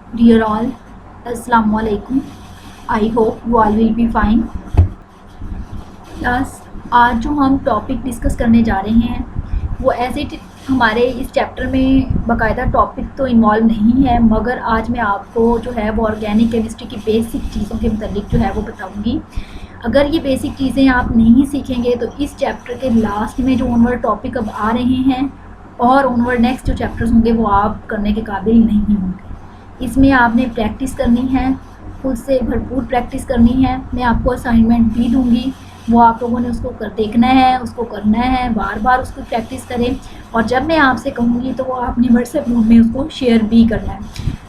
Dear all, Assalamu alaikum. I hope you all will be fine. Class, आज जो हम topic discuss करने जा रहे हैं वो ऐसे हमारे इस चैप्टर में बाकायदा टॉपिक तो इन्वॉल्व नहीं है, मगर आज मैं आपको जो है वो ऑर्गेनिक केमिस्ट्री की बेसिक चीज़ों के मतलब जो है वो बताऊंगी। अगर ये बेसिक चीज़ें आप नहीं सीखेंगे तो इस चैप्टर के लास्ट में जो ऑनवर्ड टॉपिक अब आ रहे हैं और ऑनवर्ड नेक्स्ट जो चैप्टर्स होंगे वो आप करने के काबिल नहीं होंगे। इसमें आपने प्रैक्टिस करनी है, खुद से भरपूर प्रैक्टिस करनी है। मैं आपको असाइनमेंट भी दूंगी, वो आप लोगों ने उसको देखना है, उसको करना है, बार बार उसको प्रैक्टिस करें। और जब मैं आपसे कहूँगी तो वो आपने व्हाट्सएप ग्रुप में उसको शेयर भी करना है।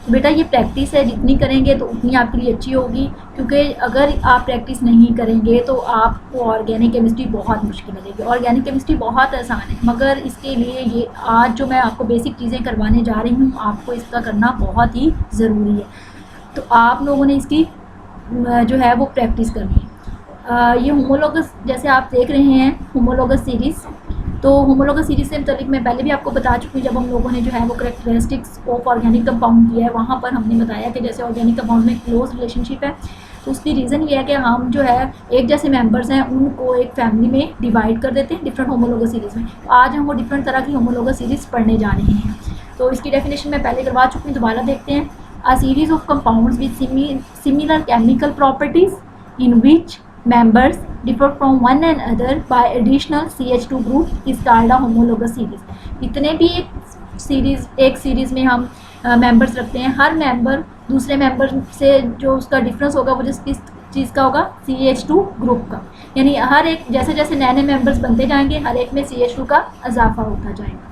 तो बेटा ये प्रैक्टिस है, जितनी करेंगे तो उतनी आपके लिए अच्छी होगी, क्योंकि अगर आप प्रैक्टिस नहीं करेंगे तो आपको ऑर्गेनिक केमिस्ट्री बहुत मुश्किल लगेगी। ऑर्गेनिक केमिस्ट्री बहुत आसान है, मगर इसके लिए ये आज जो मैं आपको बेसिक चीज़ें करवाने जा रही हूँ, आपको इसका करना बहुत ही ज़रूरी है। तो आप लोगों ने इसकी जो है वो प्रैक्टिस करनी है। ये होमोलोगस जैसे आप देख रहे हैं होमोलोगस सीरीज़, तो होमोलोगस सीरीज़ से मतलब मैं पहले भी आपको बता चुकी हूँ, जब हम लोगों ने जो है वो कैरेक्टरिस्टिक्स ऑफ ऑर्गेनिक कंपाउंड किया है वहाँ पर हमने बताया कि जैसे ऑर्गेनिक कंपाउंड में क्लोज रिलेशनशिप है, तो उसकी रीज़न ये है कि हम जो है एक जैसे मेंबर्स हैं उनको एक फैमिली में डिवाइड कर देते हैं डिफरेंट होमोलोगस सीरीज़ में। तो आज हम वो डिफरेंट तरह की होमोलोगस सीरीज़ पढ़ने जा रहे हैं। तो इसकी डेफिनेशन मैं पहले करवा चुकी हूँ, दोबारा देखते हैं। अ series of compounds with similar chemical properties in which members differ from one another by additional CH2 group is called a homologous series। इतने भी एक सीरीज़ में हम मेंबर्स रखते हैं, हर मेंबर दूसरे मेंबर से जो उसका डिफरेंस होगा वो जिस किस चीज़ का होगा, CH2 ग्रुप का। यानी हर एक जैसे जैसे नए नए मेंबर्स बनते जाएंगे हर एक में CH2 का इजाफा होता जाएगा।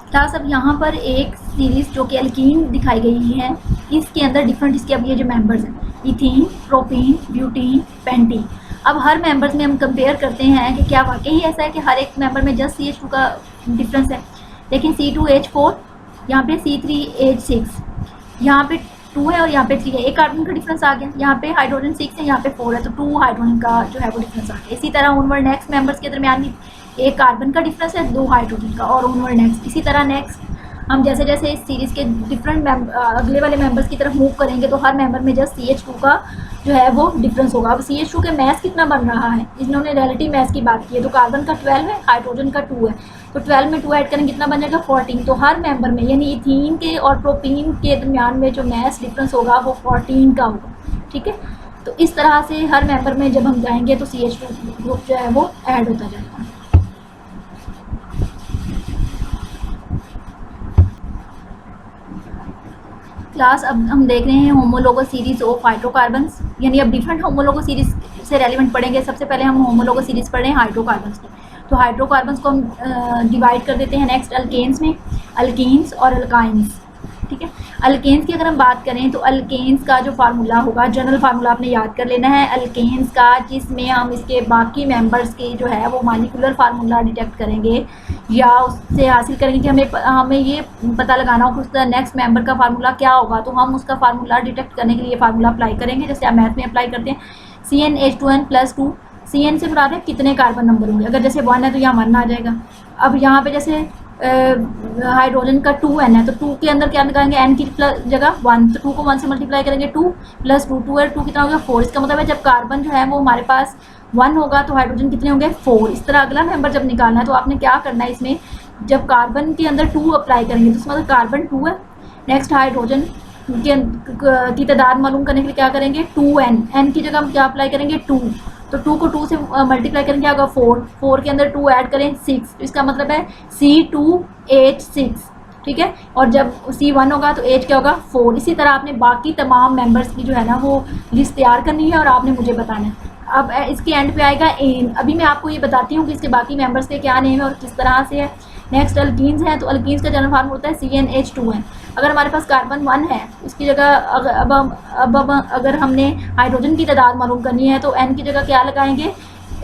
क्लास, अब यहाँ पर एक सीरीज़ जो कि एल्कीन दिखाई गई है, इसके अंदर डिफरेंट इसके अब ये जो मेंबर्स हैं इथीन, प्रोपीन, ब्यूटीन, पेंटीन। अब हर मेंबर्स में हम कंपेयर करते हैं कि क्या वाकई ही ऐसा है कि हर एक मेंबर में जस्ट CH2 का डिफरेंस है। लेकिन C2H4, यहाँ पे C3H6, यहाँ पे 2 है और यहाँ पे 3 है, एक कार्बन का डिफरेंस आ गया। यहाँ पे हाइड्रोजन 6 है, यहाँ पे 4 है, तो 2 हाइड्रोजन का जो है वो डिफरेंस आ गया। इसी तरह ऑनवर्ड नेक्स्ट मेंबर्स के दरमियान भी एक कार्बन का डिफरेंस है, 2 हाइड्रोजन का, और ऑनवर्ड नेक्स्ट इसी तरह नेक्स्ट हम जैसे जैसे इस सीरीज़ के डिफरेंट अगले वाले मेंबर्स की तरफ मूव करेंगे तो हर मेंबर में जस्ट CH2 का जो है वो डिफरेंस होगा। अब CH2 के मैस कितना बन रहा है, इन्होंने रिलेटिव मैस की बात की है, तो कार्बन का 12 है, हाइड्रोजन का 2 है, तो 12 में 2 ऐड करेंगे कितना बन जाएगा, 14। तो हर मेंबर में यानी इथीन के और प्रोपीन के दरमियान में जो मैस डिफरेंस होगा वो 14 का होगा। ठीक है, तो इस तरह से हर मेंबर में जब हम जाएंगे तो CH2 ग्रुप जो है वो ऐड होता जाएगा। क्लास, अब हम देख रहे हैं होमोलोगस सीरीज़ ऑफ हाइड्रोकार्बन्स, यानी अब डिफरेंट होमोलोगस सीरीज़ से रेलिवेंट पढ़ेंगे। सबसे पहले हम होमोलोगस सीरीज़ पढ़ रहे हैं हाइड्रोकार्बन्स की। तो हाइड्रोकार्बन्स को हम डिवाइड कर देते हैं नेक्स्ट अल्केन्स में, अल्कीन्स और अल्काइंस। ठीक है, अल्केन्स की अगर हम बात करें तो अल्केन्स का जो फार्मूला होगा, जनरल फार्मूला आपने याद कर लेना है अल्केन्स का, जिसमें हम इसके बाकी मेंबर्स के जो है वो मॉलिक्यूलर फार्मूला डिटेक्ट करेंगे या उससे हासिल करेंगे कि हमें ये पता लगाना हो कि उसका नेक्स्ट मेंबर का फार्मूला क्या होगा, तो हम उसका फार्मूला डिटेक्ट करने के लिए फार्मूला अप्लाई करेंगे, जैसे आप मैथ में अप्लाई करते हैं CnH2n+2। CN से मुराद है कितने कार्बन नंबर होंगे, अगर जैसे 1 है तो यहाँ 1 आ जाएगा। अब यहाँ पे जैसे हाइड्रोजन का 2n है तो 2 के अंदर क्या लगाएंगे, n की जगह 1, तो 2 को 1 से मल्टीप्लाई करेंगे, 2 + 2, 2 है 2 कितना हो गया 4। इसका मतलब है जब कार्बन जो है वो हमारे पास 1 होगा तो हाइड्रोजन कितने होंगे 4। इस तरह अगला मेंबर जब निकालना है तो आपने क्या करना है, इसमें जब कार्बन के अंदर 2 अप्लाई करेंगे तो इसका मतलब कार्बन 2 है। नेक्स्ट हाइड्रोजन की तादाद मालूम करने के लिए क्या करेंगे, 2n, n की जगह हम क्या अप्लाई करेंगे 2, तो 2 को 2 से मल्टीप्लाई करेंगे क्या होगा 4, 4 के अंदर 2 ऐड करें 6, तो इसका मतलब है C2H6। ठीक है, और जब C1 होगा तो H क्या होगा 4। इसी तरह आपने बाकी तमाम मेंबर्स की जो है ना वो लिस्ट तैयार करनी है और आपने मुझे बताना है। अब इसके एंड पे आएगा एन। अभी मैं आपको ये बताती हूँ कि इसके बाकी मेंबर्स के क्या नेम है और किस तरह से है। नेक्स्ट अल्कीन्स हैं, तो अल्कीन्स का जनरल फार्मूला होता है CnH2n। अगर हमारे पास कार्बन 1 है उसकी जगह अब अगर हमने हाइड्रोजन की तादाद मालूम करनी है तो n की जगह क्या लगाएंगे,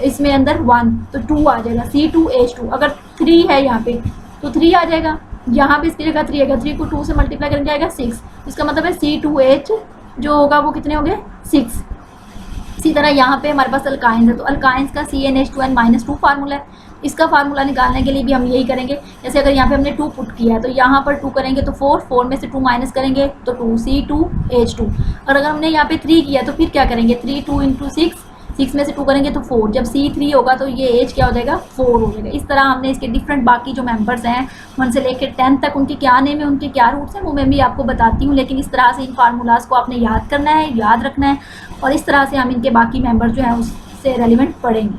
इसमें अंदर 1 तो 2 आ जाएगा C2H2। अगर 3 है यहाँ पे तो 3 आ जाएगा, यहाँ पे इसकी जगह 3 आएगा, 3 को 2 से मल्टीप्लाई करेंगे आएगा 6। इसका मतलब है C2H जो होगा वो कितने होंगे 6। इसी तरह यहाँ पे हमारे पास अल्काइंस है, तो अल्काइंस का CnH2n-2 फार्मूला है, इसका फार्मूला निकालने के लिए भी हम यही करेंगे। जैसे अगर यहाँ पे हमने 2 पुट किया है तो यहाँ पर 2 करेंगे तो 4 में से 2 माइनस करेंगे तो 2C2H2। और अगर हमने यहाँ पे 3 किया तो फिर क्या करेंगे, 3 2 इंटू 6 में से 2 करेंगे तो 4। जब C3 होगा तो ये H क्या हो जाएगा, 4 हो जाएगा। इस तरह हमने इसके डिफरेंट बाकी जो मेंबर्स हैं 1 से लेकर 10 तक उनके क्या नेम है, उनके क्या रूट्स हैं, वो मैं भी आपको बताती हूँ। लेकिन इस तरह से इन फार्मूलाज को आपने याद करना है, याद रखना है, और इस तरह से हम इनके बाकी मेंबर्स जो हैं उससे रेलिवेंट पढ़ेंगे।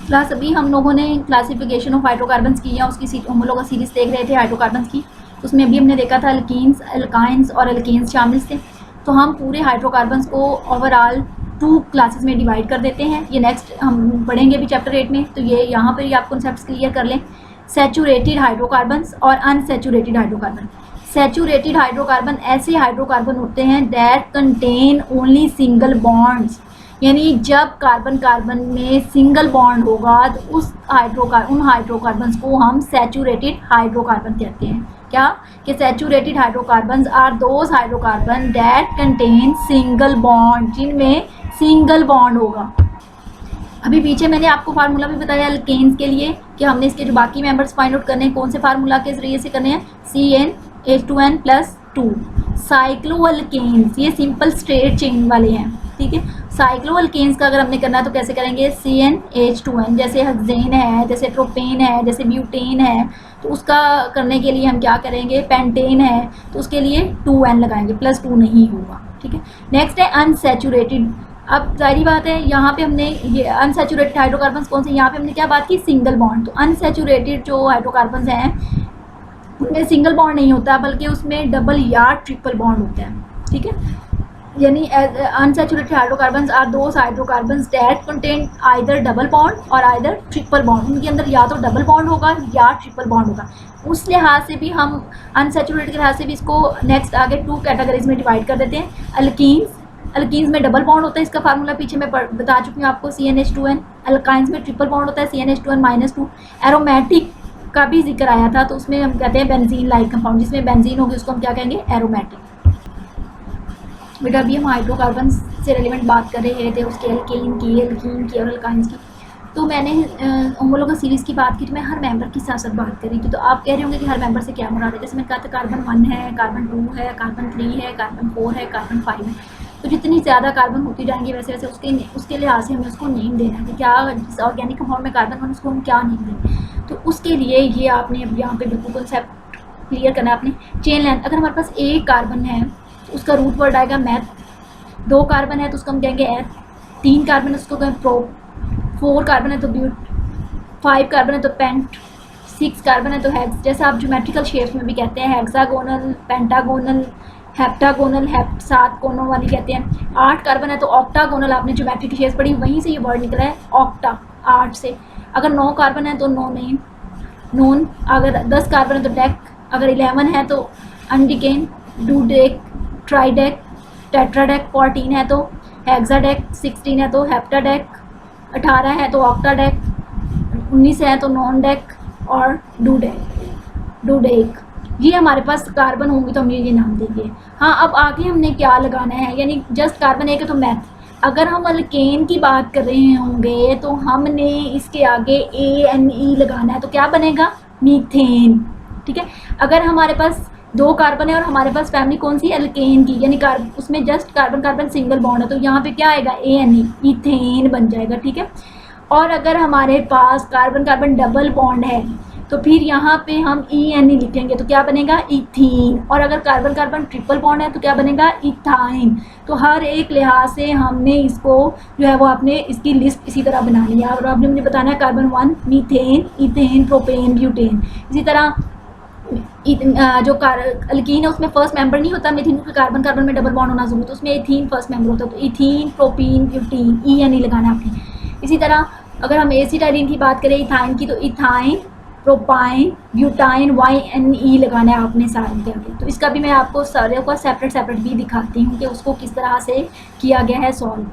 क्लास अभी हम लोगों ने क्लासिफिकेशन ऑफ हाइड्रोकार्बन्स की है, उसकी हम लोग सीरीज देख रहे थे हाइड्रोकार्बन्स की। उसमें भी हमने देखा था अल्कीन्स, अल्काइंस और एल्केन्स शामिल थे। तो हम पूरे हाइड्रोकार्बन्स को ओवरऑल 2 क्लासेस में डिवाइड कर देते हैं। ये नेक्स्ट हम पढ़ेंगे भी चैप्टर 8 में। तो ये यहाँ पर ही आप कॉन्सेप्ट्स क्लियर कर लें। सैचुरेटेड हाइड्रोकार्बन्स और अनसैचुरेटेड हाइड्रोकार्बन। सैचुरेटेड हाइड्रोकार्बन ऐसे हाइड्रोकार्बन होते हैं that contain only single bonds, यानी जब कार्बन कार्बन में सिंगल बॉन्ड होगा तो उन हाइड्रोकार्बन्स को हम सैचुरेटेड हाइड्रोकार्बन कहते हैं। क्या कि saturated hydrocarbons are those hydrocarbon that contain single bond, जिनमें सिंगल बॉन्ड होगा। अभी पीछे मैंने आपको फार्मूला भी बताया अल्केन्स के लिए कि हमने इसके जो बाकी मेंबर्स फाइंड आउट करने हैं कौन से फार्मूला के जरिए से करने हैं, CnH2n+2। साइक्लोअल्केन्स ये सिंपल स्ट्रेट चेन वाले हैं, ठीक है। साइक्लोअल्केन्स का अगर हमने करना है तो कैसे करेंगे, CnH2n, जैसे हेक्सेन है, जैसे प्रोपेन है, जैसे ब्यूटेन है, तो उसका करने के लिए हम क्या करेंगे, पेंटेन है तो उसके लिए 2n लगाएंगे, +2 नहीं होगा, ठीक है। नेक्स्ट है अनसैचुरेटेड। अब जाहिर बात है यहाँ पे हमने ये अनसैचुरेटेड हाइड्रोकार्बन्स कौन से, यहाँ पे हमने क्या बात की, सिंगल बॉन्ड। तो अनसैचुरेटेड जो हाइड्रोकार्बन्स हैं उनमें सिंगल बॉन्ड नहीं होता बल्कि उसमें डबल या ट्रिपल बॉन्ड होता है, ठीक है। यानी unsaturated hydrocarbons are those hydrocarbons that contain either double bond और आइदर ट्रिपल बॉन्ड। उनके अंदर या तो डबल बॉन्ड होगा या ट्रिपल बॉन्ड होगा। उस लिहाज से भी हम अनसैचुरेटेड के लिहाज से भी इसको नेक्स्ट आगे 2 कैटेगरीज में डिवाइड कर देते हैं। अल्कीन्स में डबल बॉन्ड होता है, इसका फार्मूला पीछे मैं बता चुकी हूँ आपको, CnH2n। अल्काइंस में ट्रिपल बॉन्ड होता है, CnH2n-2। एरोमेटिक का भी जिक्र आया था तो उसमें हम कहते हैं बेंजीन लाइक कंपाउंड, जिसमें बेंजीन होगी उसको हम क्या कहेंगे, एरोमेटिक। बेटा अभी हम हाइड्रोकार्बन से रिलेवेंट बात कर रहे थे, उसके एल्कीन की और अल्काइंस की। तो मैंने होमोलोगस सीरीज़ की बात की तो मैं हर मेंबर की साथ साथ बात कर रही थी। तो आप कह रहे होंगे कि हर मेंबर से क्या मुराद है। जैसे मैंने कहा था कार्बन 1 है, कार्बन 2 है, कार्बन 3 है, कार्बन 4 है, कार्बन 5 है। तो जितनी ज़्यादा कार्बन होती जाएंगी वैसे वैसे उसके लिहाज से हमें उसको नेम देना है कि क्या ऑर्गेनिक कंपाउंड में कार्बन 1 उसको हम क्या नेम दें। तो उसके लिए ये आपने अब यहाँ पे बिल्कुल कॉन्सेप्ट क्लियर करना है आपने। चेन लेंथ, अगर हमारे पास एक कार्बन है तो उसका रूट वर्ड आएगा मैथ। 2 कार्बन है तो उसको हम कहेंगे एथ। 3 कार्बन है उसको कहेंगे प्रोप। 4 कार्बन है तो ब्यूट। 5 कार्बन है तो पेंट। 6 कार्बन है तो हेक्स। जैसा आप ज्योमेट्रिकल शेप्स में भी कहते हैं हेक्सागोनल, पेंटागोनल, हेप्टागोनल, 7 कोनों वाली कहते हैं। 8 कार्बन है तो ऑक्टागोनल, आपने ज्योमेट्री की शेप्स पढ़ी वहीं से ये वर्ड निकला है ऑक्टा, 8 से। अगर 9 कार्बन है तो नोन। अगर 10 कार्बन है तो डेक। अगर 11 है तो अनडिकेन, डूडेक, ट्राइडेक, टेट्राडेक। 14 है तो हेक्साडेक। 16 है तो हेप्टाडेक। 18 है तो ऑक्टाडेक। 19 है तो नॉन डेक और डूडेक। ये हमारे पास कार्बन होंगे तो हम ये नाम देंगे। हाँ, अब आगे हमने क्या लगाना है, यानी जस्ट कार्बन एक है तो मैथ। अगर हम अल्केन की बात कर रहे होंगे तो हमने इसके आगे ANE लगाना है तो क्या बनेगा, मीथेन, ठीक है। अगर हमारे पास 2 कार्बन है और हमारे पास फैमिली कौन सी, अल्केन की, यानी उसमें जस्ट कार्बन सिंगल बॉन्ड है तो यहाँ पे क्या आएगा, ANE, इथेन बन जाएगा, ठीक है। और अगर हमारे पास कार्बन डबल बॉन्ड है तो फिर यहाँ पे हम ENE लिखेंगे तो क्या बनेगा, इथीन। और अगर कार्बन ट्रिपल बॉन्ड है तो क्या बनेगा, इथाइन। तो हर एक लिहाज से हमने इसको जो है वो आपने इसकी लिस्ट इसी तरह बना लिया और आपने मुझे बताना है carbon 1 methane, ethane, propane, butane. इसी तरह जो अल्कीन है उसमें फर्स्ट मेंबर नहीं होता मिथेन, कार्बन में डबल बॉन्ड होना जरूरी, तो उसमें इथीन फर्स्ट मेंबर होता है। तो इथीन, प्रोपीन, ब्यूटीन, ENE लगाना आपने। इसी तरह अगर हम एसिटाइलिन की बात करें इथाइन की तो इथाइन, प्रोपाइन, ब्यूटाइन, YNE लगाना है आपने सारे के आगे। तो इसका भी मैं आपको सारे को सेपरेट भी दिखाती हूँ कि उसको किस तरह से किया गया है सॉल्व।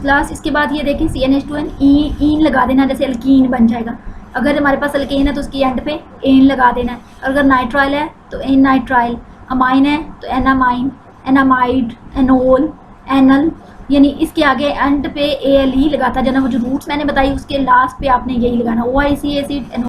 क्लास इसके बाद ये देखें CnH2n, ईन लगा देना, जैसे अल्कीन बन जाएगा। अगर हमारे पास अल्केन है तो उसकी एंड पे एन लगा देना है। अगर नाइट्राइल है तो एन नाइट्राइल, अमाइन है तो एनामाइन, एनामाइड, एनोल, एनल, यानी इसके आगे एंड पे ALE लगाता जाना, वो जो रूट्स मैंने बताई उसके लास्ट पे आपने यही लगाना, OIC एसिड